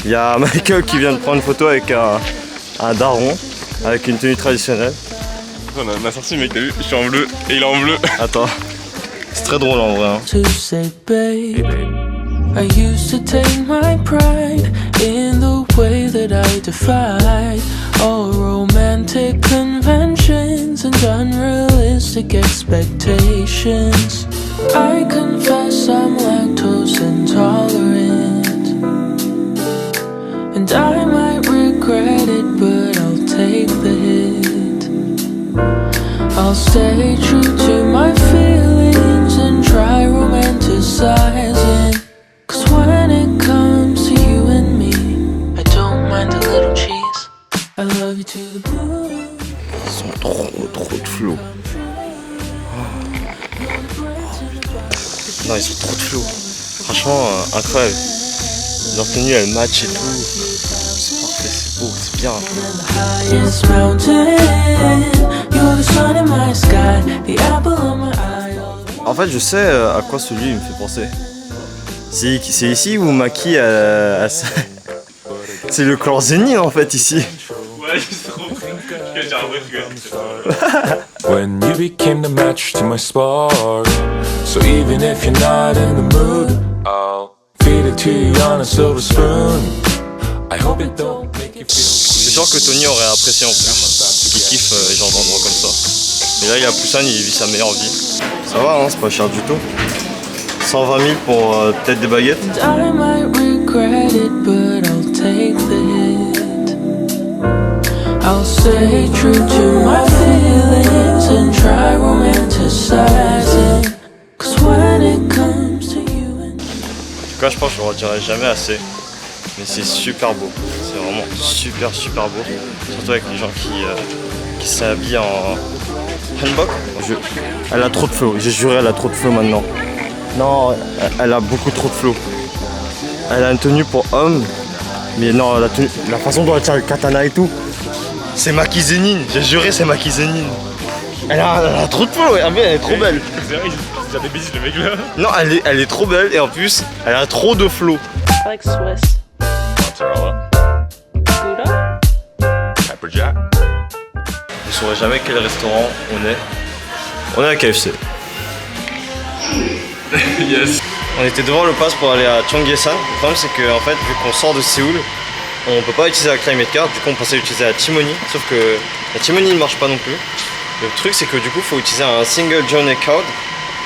Il y a Michael qui vient de prendre une photo avec un daron, avec une tenue traditionnelle. On a sorti mec, t'as vu, je suis en bleu et il est en bleu. Attends, c'est très drôle en vrai. Hein. I used to take my pride in the way that I defied all romantic conventions and unrealistic expectations. I confess I'm lactose intolerant, and I might regret it, but I'll take the hit. I'll stay true to my feelings and try romanticizing. When it comes to you and me, I don't mind a little cheese. I love you to the moon. Ils sont trop de flow. Non, ils sont trop de flow. Franchement, incroyable. Leur tenue, elle match et tout. C'est parfait, c'est beau, c'est bien. En fait, je sais à quoi celui me fait penser. C'est ici où Maki a c'est le clan Zénith en fait ici. Ouais, c'est trop vrai. J'ai un vrai truc. When you became the match to my spark, so even if you're not in the mood, I'll feed it to you on a silver spoon. I hope it don't make you feel. C'est sûr que Tony aurait apprécié en plus, parce qu'il kiffe les gens d'endroits comme ça. Mais là il a Poussin, il vit sa meilleure vie. Ça va, hein, c'est pas cher du tout. 120 000 pour peut-être des baguettes. I might regret it, but I'll take the hit. I'll stay true to my feelings and try romanticizing. Cause when it comes to you and... En tout cas, je pense que je ne redirai jamais assez. Mais c'est super beau. C'est vraiment super beau. Surtout avec les gens qui s'habillent en hanbok. Elle a trop de flow. J'ai juré, elle a trop de flow maintenant. Non, elle a beaucoup trop de flow. Elle a une tenue pour homme, mais non, la façon dont elle tient le katana et tout, c'est Maki Zénith. J'ai juré, c'est Maki Zénith. Elle a trop de flow, elle est trop belle. C'est vrai, il a des bêtises le mec là. Non, elle est trop belle et en plus, elle a trop de flow. Alex Swiss. Mozzarella. Gouda. Pepper Jack. Vous ne saurez jamais quel restaurant on est. On est à KFC. Yes. On était devant le pass pour aller à Cheonggyesan. Le problème c'est que en fait, vu qu'on sort de Séoul, on peut pas utiliser la Climate Card. Du coup on pensait utiliser la T-Money, sauf que la T-Money ne marche pas non plus. Le truc c'est que du coup il faut utiliser un single journey card.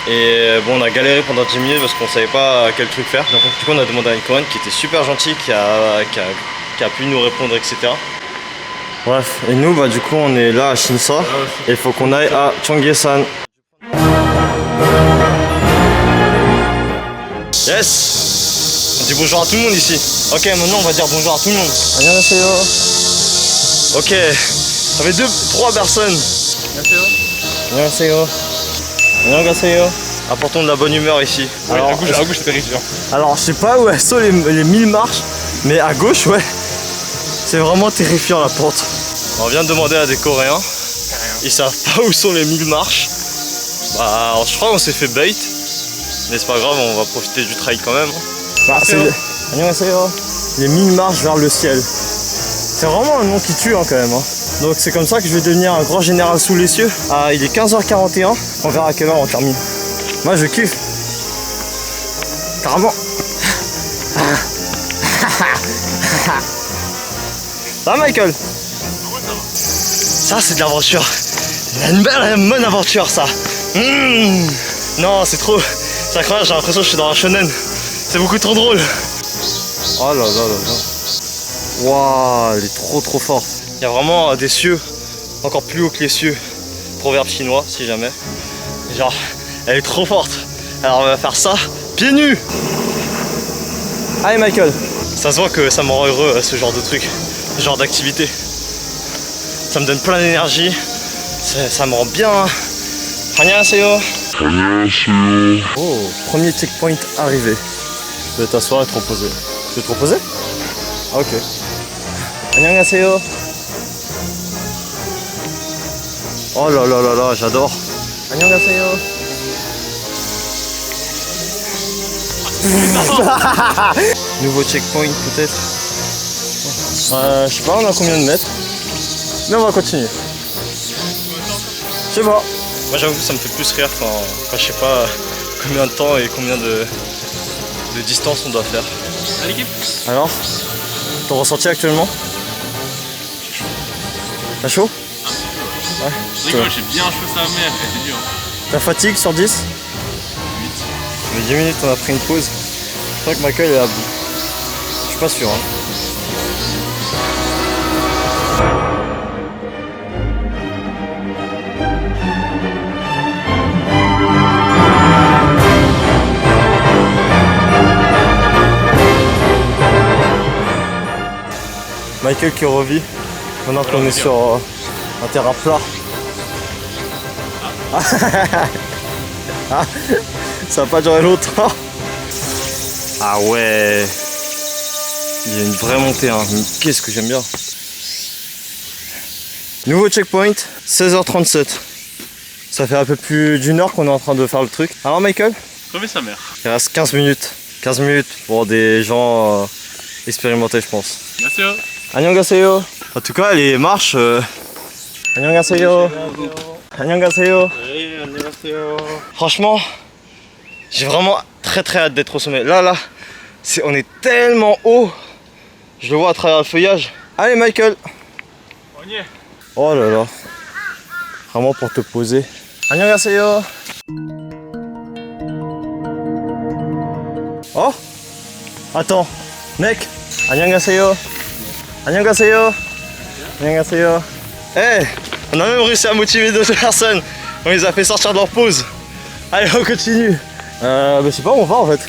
Et bon, on a galéré pendant 10 minutes parce qu'on savait pas quel truc faire. Donc, du coup on a demandé à une Coréenne qui était super gentille, qui a pu nous répondre, etc. Bref, et nous bah du coup on est là à Shinsa et il faut qu'on aille à Cheonggyesan. Yes! On dit bonjour à tout le monde ici. Ok, maintenant on va dire bonjour à tout le monde. Annyeonghaseyo. Ok, ça fait 3 personnes. Annyeonghaseyo. Annyeonghaseyo. Apportons de la bonne humeur ici. Ouais, Alors, à gauche c'est terrifiant. alors je sais pas où elles sont les 1000 marches, mais à gauche ouais. C'est vraiment terrifiant la pente. On vient de demander à des Coréens. Ils savent pas où sont les 1000 marches. Bah alors, je crois qu'on s'est fait bait. Mais c'est pas grave, on va profiter du trail quand même. Bah, c'est les 1000 marches vers le ciel. C'est vraiment un nom qui tue hein, quand même. Hein. Donc c'est comme ça que je vais devenir un grand général sous les cieux. Ah, il est 15h41, on verra à quelle heure on termine. Moi je kiffe. Carrément. Ça va Michael? Ça c'est de l'aventure. Une belle bonne aventure ça. Non c'est trop. C'est incroyable, j'ai l'impression que je suis dans un shonen. C'est beaucoup trop drôle. Oh là là là là. Waouh, elle est trop forte. Il y a vraiment des cieux, encore plus haut que les cieux. Proverbe chinois, si jamais. Genre, elle est trop forte. Alors on va faire ça, pieds nus. Allez Michael. Ça se voit que ça me rend heureux ce genre de truc, ce genre d'activité. Ça me donne plein d'énergie. Ça me rend bien. Annyeonghaseyo. Oh, premier checkpoint arrivé. Je vais t'asseoir et te reposer. Tu veux te reposer? Ah, ok. Annyeonghaseyo. Oh là là là là, j'adore. Annyeonghaseyo. Nouveau checkpoint peut-être. Je sais pas, on a combien de mètres. Mais on va continuer. Je sais pas. Moi j'avoue que ça me fait plus rire quand je sais pas combien de temps et combien de distance on doit faire. À l'équipe. Alors, ton ressenti actuellement? T'as chaud? Ouais. C'est rigolo, j'ai bien chaud sa mère, c'est dur. Ta fatigue sur 10? 8. Mais 10 minutes, on a pris une pause. Je crois que Michael est à bout. Je suis pas sûr. Hein. Michael qui revit. Maintenant qu'on est sur un terrain plat. Ah, ça va pas durer longtemps. Ah ouais. Il y a une vraie montée. Hein. Qu'est-ce que j'aime bien. Nouveau checkpoint, 16h37. Ça fait un peu plus d'une heure qu'on est en train de faire le truc. Alors Michael? Crever sa mère. Il reste 15 minutes. 15 minutes pour des gens expérimentés je pense. Bien sûr. Annyeonghaseyo. En tout cas les marches... Annyeonghaseyo. Annyeonghaseyo. Franchement, j'ai vraiment très hâte d'être au sommet. Là, on est tellement haut. Je le vois à travers le feuillage. Allez Michael. On y est. Oh là là. Vraiment pour te poser. Annyeonghaseyo. Oh. Attends. Mec. Annyeonghaseyo. Annyeonghaseyo. Annyeonghaseyo. Hey, on a même réussi à motiver d'autres personnes. On les a fait sortir de leur pause. Allez, on continue. Je sais pas où on va en fait.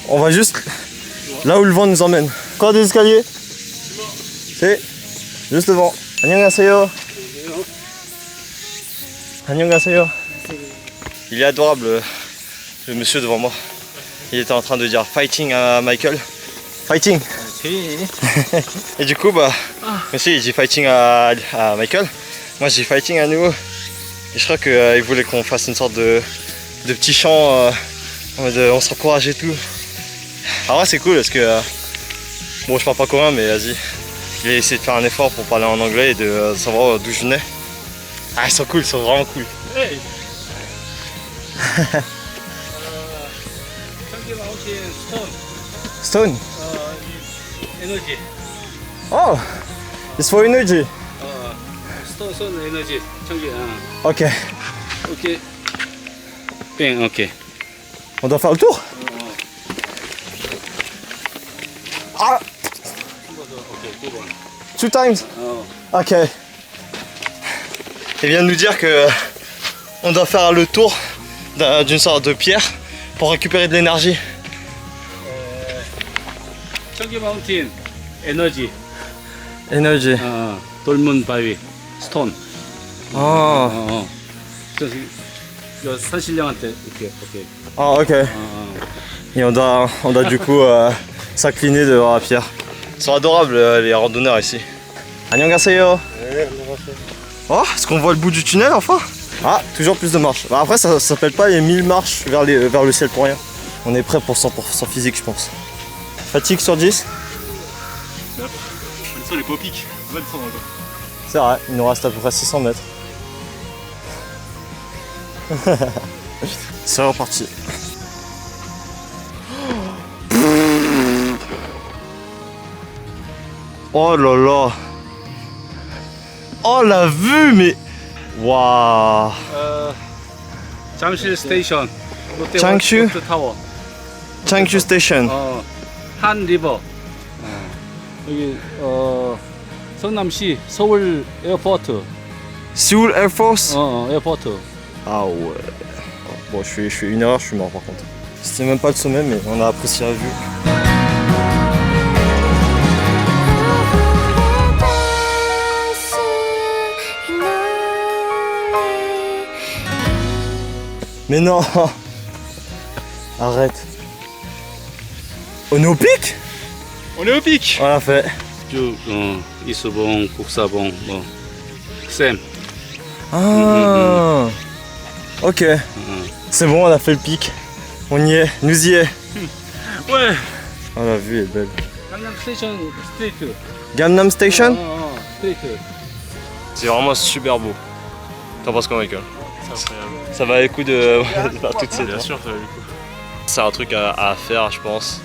On va juste là où le vent nous emmène. Encore des escaliers? C'est juste devant. Annyeonghaseyo. Annyeonghaseyo. Il est adorable le monsieur devant moi. Il était en train de dire fighting à Michael. Fighting. Et du coup monsieur il dit fighting à Michael. Moi je dis fighting à nouveau. Et je crois qu'il voulait qu'on fasse une sorte de petit chant en mode on s'encourage et tout. Alors ouais c'est cool parce que bon je parle pas coréen mais vas-y. Je vais essayer de faire un effort pour parler en anglais et de savoir d'où je venais. Ah ils sont cool, ils sont vraiment cool. Hey. Stone. 에너지. Oh, it's for energy. 손 에너지. 청기. Ok. 오케이. 뺑 오케이. On doit faire le tour. Ah, 오케이. 9번. 2 times. Ok. Il vient de nous dire que on doit faire le tour d'une sorte de pierre pour récupérer de l'énergie. 청기 마운틴. 에너지. Énergie. 돌문 바위. 스톤. Ah. 그래서 이 산신령한테 이렇게 오케이. Ah ok. Et on doit du coup s'incliner devant la pierre. Ils sont adorables les randonneurs ici. Annyeonghaseyo. Oh, est-ce qu'on voit le bout du tunnel enfin? Ah, toujours plus de marches. Bah, après ça s'appelle pas les 1000 marches vers le ciel pour rien. On est prêt pour 100% physique je pense. Fatigue sur 10? Le sol est pas au pic. On va descendre encore. C'est vrai, il nous reste à peu près 600 mètres. C'est reparti. Oh là là. Oh la vue mais. Waouh. 잠실 스테이션. 롯데 장슈? 롯데 타워. Changju Station. 한 리버. 여기 성남시 서울 에어포트. Seoul Air Force. 에어포트. Ah ouais. Bon, je suis une erreur, je suis mort par contre. C'était même pas le sommet, mais on a apprécié la vue. Mais non. Arrête. On est au pic? On est au pic. On l'a fait. 쭉 이수봉, 국사봉, 뭐 쌤. Ah. Ok. C'est bon, on a fait le pic. On y est, nous y est. Ouais. Oh la vue est belle. Gangnam Station Street. Gangnam Station. Street. C'est vraiment super beau. T'en penses quoi, Michael? Ça va le coup de faire toutes ces Bien sûr, ça va du coup. C'est un truc à faire, je pense.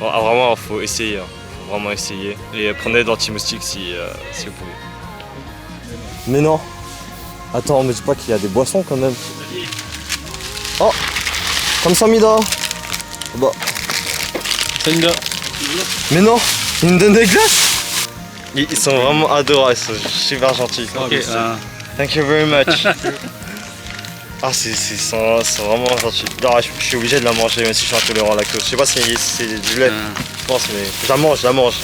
Bon, vraiment, faut essayer. Faut vraiment essayer. Et prenez d'anti-moustiques si vous pouvez. Mais non. Attends, mais dis pas qu'il y a des boissons quand même. Oh, comme ça, Mida. Bah. Mais non, ils me donnent des glaces. Ils sont vraiment adorables, ils sont super gentils. Ok. Thank you very much. Ah, ils sont vraiment gentils. Non, je suis obligé de la manger même si je suis intolérant à la lactose. Je sais pas si c'est du lait, je pense, mais je la mange.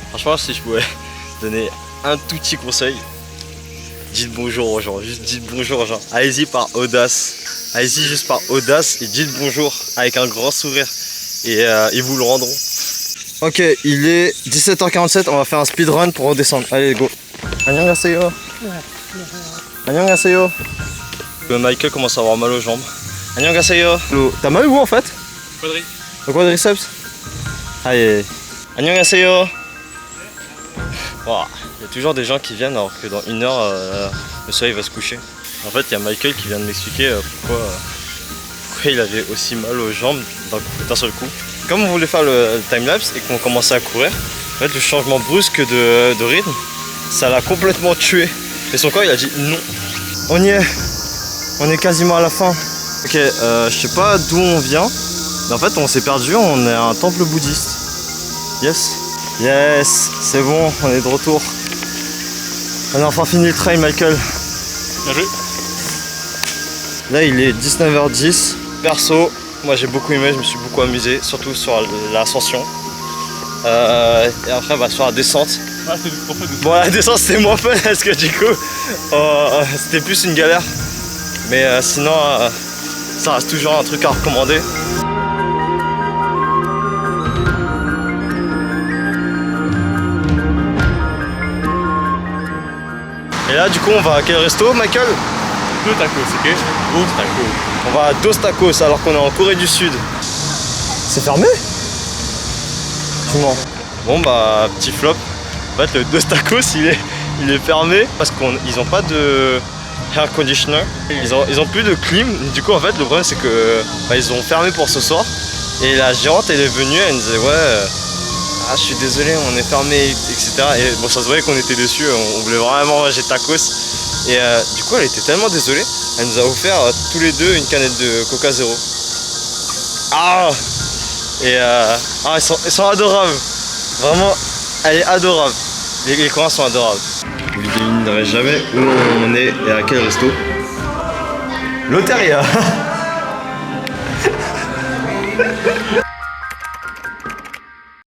Franchement, si je pouvais donner un tout petit conseil, dites bonjour aux gens, juste dites bonjour aux gens. Allez-y par audace. Allez-y juste par audace et dites bonjour avec un grand sourire. Et ils vous le rendront. Ok, il est 17h47, on va faire un speedrun pour redescendre. Allez, go. Annyeonghaseyo. Annyeonghaseyo. Michael commence à avoir mal aux jambes. Annyeonghaseyo. T'as mal où en fait? Le quadriceps. Allez. Annyeonghaseyo. Wow. Il y a toujours des gens qui viennent alors que dans 1 heure, le soleil va se coucher. En fait, il y a Michael qui vient de m'expliquer pourquoi il avait aussi mal aux jambes d'un seul coup. Comme on voulait faire le timelapse et qu'on commençait à courir, en fait, le changement brusque de rythme, ça l'a complètement tué. Et son corps, il a dit non. On y est. On est quasiment à la fin. Ok, je sais pas d'où on vient, mais en fait, on s'est perdu. On est à un temple bouddhiste. Yes. Yes, c'est bon, on est de retour. On a enfin fini le trail, Michael. Bien joué. Là, il est 19h10. Perso, moi j'ai beaucoup aimé, je me suis beaucoup amusé, surtout sur l'ascension. Et après, sur la descente. Ah, c'était trop fun. Bon, la descente c'était moins fun parce que du coup, c'était plus une galère. Mais sinon, ça reste toujours un truc à recommander. Et là, du coup, on va à quel resto, Michael? Deux tacos, ok? Deux tacos. On va à Dos Tacos alors qu'on est en Corée du Sud. C'est fermé? Tu mens. Bon bah petit flop. En fait le Dos Tacos il est fermé parce qu'ils ont pas de air conditioner. Ils ont plus de clim. Du coup en fait le problème c'est que ils ont fermé pour ce soir. Et la gérante elle est venue, elle nous disait ouais je suis désolé on est fermé etc. Et bon ça se voyait qu'on était dessus, on voulait vraiment manger tacos. Et du coup elle était tellement désolée, elle nous a offert tous les deux une canette de Coca Zéro. Ah et ils sont adorables. Vraiment, elle est adorable. Les Coréens sont adorables. Vous devinerez jamais où on est et à quel resto. Loteria.